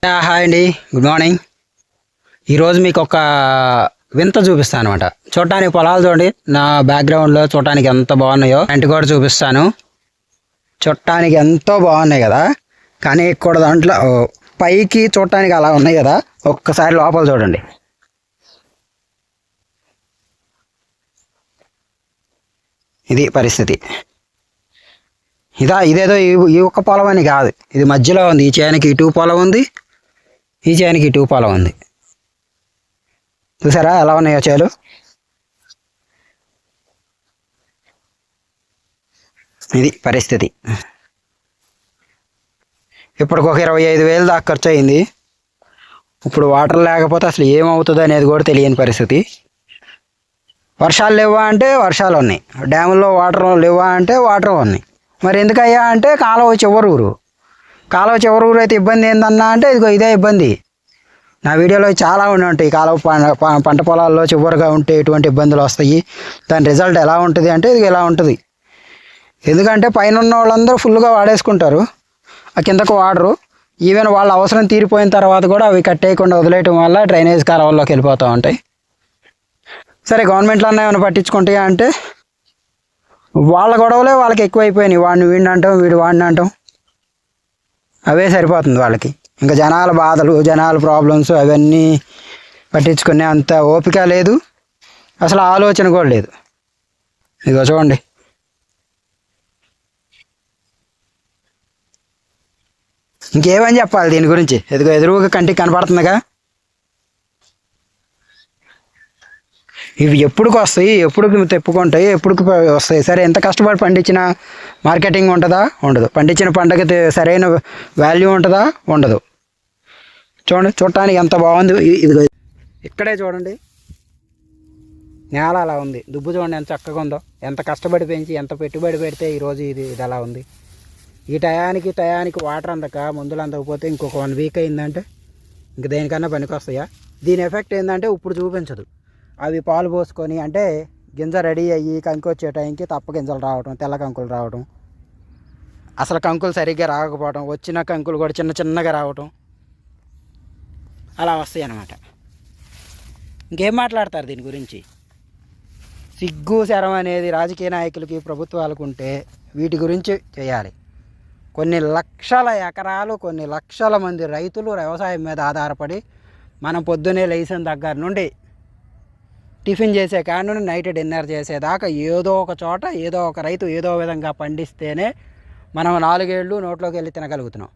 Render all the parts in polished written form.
Hi అండి, good morning. ఈరోజు మీకు ఒక వింత చూపిస్తాను అనమాట. చూడటానికి పొలాలు చూడండి, నా బ్యాక్గ్రౌండ్లో చూడటానికి ఎంత బాగున్నాయో. ఇంటి కూడా చూపిస్తాను. చూడటానికి ఎంతో బాగున్నాయి కదా, కానీ ఇక్కడ దాంట్లో పైకి చూడటానికి అలా ఉన్నాయి కదా, ఒక్కసారి లోపల చూడండి. ఇది పరిస్థితి. ఇదేదో ఈ ఒక్క పొలం అని కాదు, ఇది మధ్యలో ఉంది. ఈ చేనికి ఇటు పొలం ఉంది, ఈ చేనికి ఇటు పొలం ఉంది. చూసారా ఎలా ఉన్నాయో చేలు. ఇది పరిస్థితి. ఇప్పటికి ఒక 25,000 దాకా ఖర్చు అయింది. ఇప్పుడు వాటర్ లేకపోతే అసలు ఏమవుతుంది అనేది కూడా తెలియని పరిస్థితి. వర్షాలు లేవా అంటే వర్షాలు ఉన్నాయి, డ్యాముల్లో వాటర్ లేవా అంటే వాటర్ ఉన్నాయి. మరి ఎందుకయ్యా అంటే కాలువ చివరి ఊరు అయితే ఇబ్బంది ఏందన్నా అంటే ఇదే ఇబ్బంది. నా వీడియోలో చాలా ఉంటాయి. కాలువ పంట పొలాల్లో చివరిగా ఉంటే ఎటువంటి ఇబ్బందులు వస్తాయి, దాని రిజల్ట్ ఎలా ఉంటుంది అంటే ఇది ఇలా ఉంటుంది. ఎందుకంటే పైన ఉన్న వాళ్ళందరూ ఫుల్గా వాడేసుకుంటారు, ఆ కిందకు వాడరు. ఈవెన్ వాళ్ళ అవసరం తీరిపోయిన తర్వాత కూడా అవి కట్టేయకుండా వదిలేయటం వల్ల డ్రైనేజ్ కాలువల్లోకి వెళ్ళిపోతూ ఉంటాయి. సరే, గవర్నమెంట్లో ఏమైనా పట్టించుకుంటాయా అంటే వాళ్ళ గొడవలే వాళ్ళకి ఎక్కువైపోయినాయి. వీడిని అంటాం, వీడు వాడిని అంటాం, అవే సరిపోతుంది వాళ్ళకి. ఇంకా జనాల బాధలు, జనాల ప్రాబ్లమ్స్ అవన్నీ పట్టించుకునే అంత ఓపిక లేదు, అసలు ఆలోచన కూడా లేదు. ఇదిగో చూడండి, ఇంకేమని చెప్పాలి దీని గురించి. ఇదిగో ఎదురుగా కంటికి కనపడుతుందిగా. ఇవి ఎప్పుడుకి వస్తాయి, ఎప్పుడుకి తెప్పుకుంటాయి, ఎప్పుడుకి వస్తాయి. సరే, ఎంత కష్టపడి పండించిన మార్కెటింగ్ ఉంటుందా? ఉండదు. పండించిన పంటకి సరైన వాల్యూ ఉంటుందా? ఉండదు. చూడటానికి ఎంత బాగుంది. ఇదిగో ఇక్కడే చూడండి, నేల అలా ఉంది. దుబ్బు చూడండి ఎంత చక్కగా ఉందో. ఎంత కష్టపడి పెంచి ఎంత పెట్టుబడి పెడితే ఈరోజు ఇది అలా ఉంది. ఈ టయానికి వాటర్ అందక, మందులు అందకపోతే ఇంకొక 1 వీక్ అయిందంటే ఇంక దేనికన్నా పనికి వస్తాయా? దీని ఎఫెక్ట్ ఏంటంటే ఇప్పుడు చూపించదు. అవి పాలు పోసుకొని అంటే గింజ రెడీ అయ్యి కంకి వచ్చే టైంకి తప్ప గింజలు రావటం, తెల్ల కంకులు రావటం, అసలు కంకులు సరిగ్గా రాకపోవటం, వచ్చిన కంకులు కూడా చిన్నగా రావటం, అలా వస్తాయి అన్నమాట. ఇంకేం మాట్లాడతారు దీని గురించి? సిగ్గు శరం అనేది రాజకీయ నాయకులకి, ప్రభుత్వాలకు ఉంటే వీటి గురించి చేయాలి. కొన్ని లక్షల ఎకరాలు, కొన్ని లక్షల మంది రైతులు వ్యవసాయం మీద ఆధారపడి మనం పొద్దున్నే లేచిన దగ్గర నుండి టిఫిన్ చేసే కాడ నుండి నైట్ డిన్నర్ చేసేదాకా ఏదో ఒక చోట ఏదో ఒక రైతు ఏదో విధంగా పండిస్తేనే మనం 4 ఏళ్ళు నోట్లోకి వెళ్ళి తినగలుగుతున్నాం.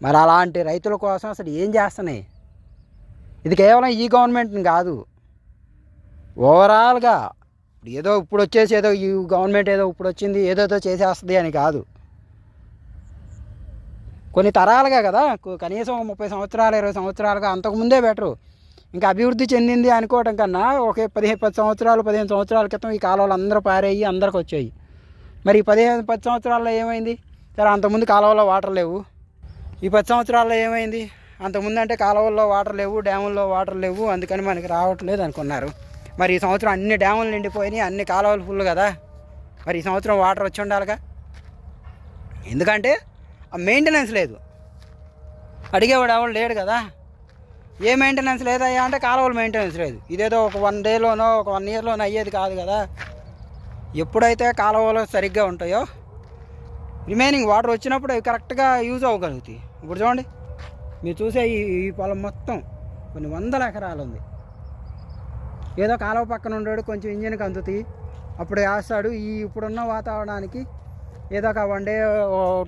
మరి అలాంటి రైతుల కోసం అసలు ఏం చేస్తున్నాయి? ఇది కేవలం ఈ గవర్నమెంట్ని కాదు, ఓవరాల్గా ఏదో ఇప్పుడు వచ్చేసి ఏదో ఈ గవర్నమెంట్ ఏదో ఇప్పుడు వచ్చింది ఏదోదో చేసేస్తుంది అని కాదు. కొన్ని తరాలుగా కదా, కనీసం 30 సంవత్సరాలు 20 సంవత్సరాలుగా అంతకుముందే బెటరు. ఇంకా అభివృద్ధి చెందింది అనుకోవటం కన్నా ఒక 10 సంవత్సరాలు 15 సంవత్సరాల క్రితం ఈ కాలువలు అందరూ పారేయి అందరికి వచ్చాయి. మరి 10 సంవత్సరాల్లో ఏమైంది? సరే, అంతకుముందు కాలువల్లో వాటర్ లేవు. ఈ 10 సంవత్సరాల్లో ఏమైంది? అంతకుముందు అంటే కాలువల్లో వాటర్ లేవు, డ్యాముల్లో వాటర్ లేవు, అందుకని మనకి రావట్లేదు అనుకున్నారు. మరి ఈ సంవత్సరం అన్ని డ్యాములు నిండిపోయినాయి, అన్ని కాలువలు ఫుల్ కదా. మరి ఈ సంవత్సరం వాటర్ వచ్చి ఉండాలిగా. ఎందుకంటే ఆ మెయింటెనెన్స్ లేదు, అడిగేవాడు ఎవడు లేడు కదా. ఏ మెయింటెనెన్స్ లేదయ్యా అంటే కాలువలు మెయింటెనెన్స్ లేదు. ఇదేదో ఒక 1 డేలోనో ఒక 1 ఇయర్లోనో అయ్యేది కాదు కదా. ఎప్పుడైతే కాలువలు సరిగ్గా ఉంటాయో రిమైనింగ్ వాటర్ వచ్చినప్పుడు అవి కరెక్ట్గా యూజ్ అవ్వగలుగుతాయి. ఇప్పుడు చూడండి, మీరు చూసే ఈ పొలం మొత్తం కొన్ని 100 ఎకరాలు ఉంది. ఏదో కాలువ పక్కన ఉన్నాడు, కొంచెం ఇంజిన్కి అందుతాయి, అప్పుడు వేస్తాడు. ఇప్పుడున్న వాతావరణానికి ఏదో ఒక 1 డే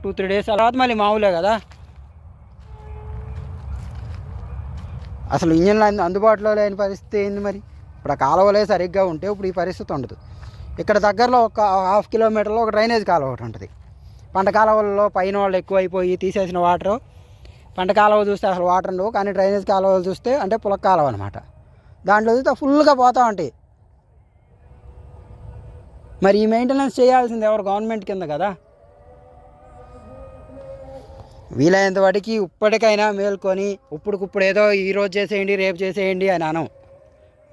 2-3 డేస్ తర్వాత మళ్ళీ మామూలే కదా. అసలు ఇంజన్లు అందుబాటులో లేని పరిస్థితి ఏంది మరి? ఇప్పుడు ఆ కాలువలే సరిగ్గా ఉంటే ఇప్పుడు ఈ పరిస్థితి ఉండదు. ఇక్కడ దగ్గరలో ఒక 1/2 కిలోమీటర్లో ఒక డ్రైనేజ్ కాలువ ఒకటి ఉంటుంది. పంట కాలువల్లో పైన వాళ్ళు ఎక్కువైపోయి తీసేసిన వాటరు, పంట కాలువ చూస్తే అసలు వాటర్ ఉండవు, కానీ డ్రైనేజ్ కాలువలు చూస్తే అంటే పులక కాలువ అనమాట, దాంట్లో చూస్తే ఫుల్గా పోతూ ఉంటాయి. మరి ఈ మెయింటెనెన్స్ చేయాల్సింది ఎవరు? గవర్నమెంట్ కింద కదా. వీలైనంత వాటికి ఇప్పటికైనా మేల్కొని ఇప్పుడుకిప్పుడు ఏదో ఈరోజు చేసేయండి రేపు చేసేయండి అని అనం.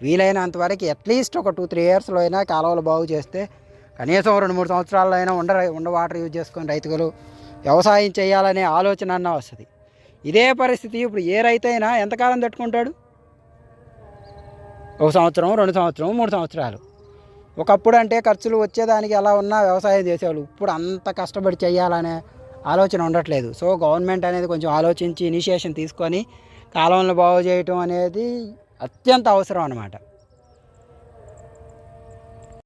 వీలైనంత వరకు అట్లీస్ట్ ఒక 2-3 ఇయర్స్లో అయినా కాలువలు బాగు చేస్తే కనీసం 2-3 సంవత్సరాల్లో అయినా ఉండ వాటర్ యూజ్ చేసుకొని రైతులు వ్యవసాయం చేయాలనే ఆలోచన అన్న వస్తుంది. ఇదే పరిస్థితి ఇప్పుడు ఏ రైతు అయినా ఎంతకాలం తట్టుకుంటాడు? 1 సంవత్సరం, 2 సంవత్సరం, 3 సంవత్సరాలు. ఒకప్పుడు అంటే ఖర్చులు వచ్చేదానికి ఎలా ఉన్నా వ్యవసాయం చేసేవాళ్ళు. ఇప్పుడు అంత కష్టపడి చేయాలనే ఆలోచన ఉండట్లేదు. సో గవర్నమెంట్ అనేది కొంచెం ఆలోచించి ఇనిషియేషన్ తీసుకొని కాలువలను బాగు చేయటం అనేది అత్యంత అవసరం అన్నమాట.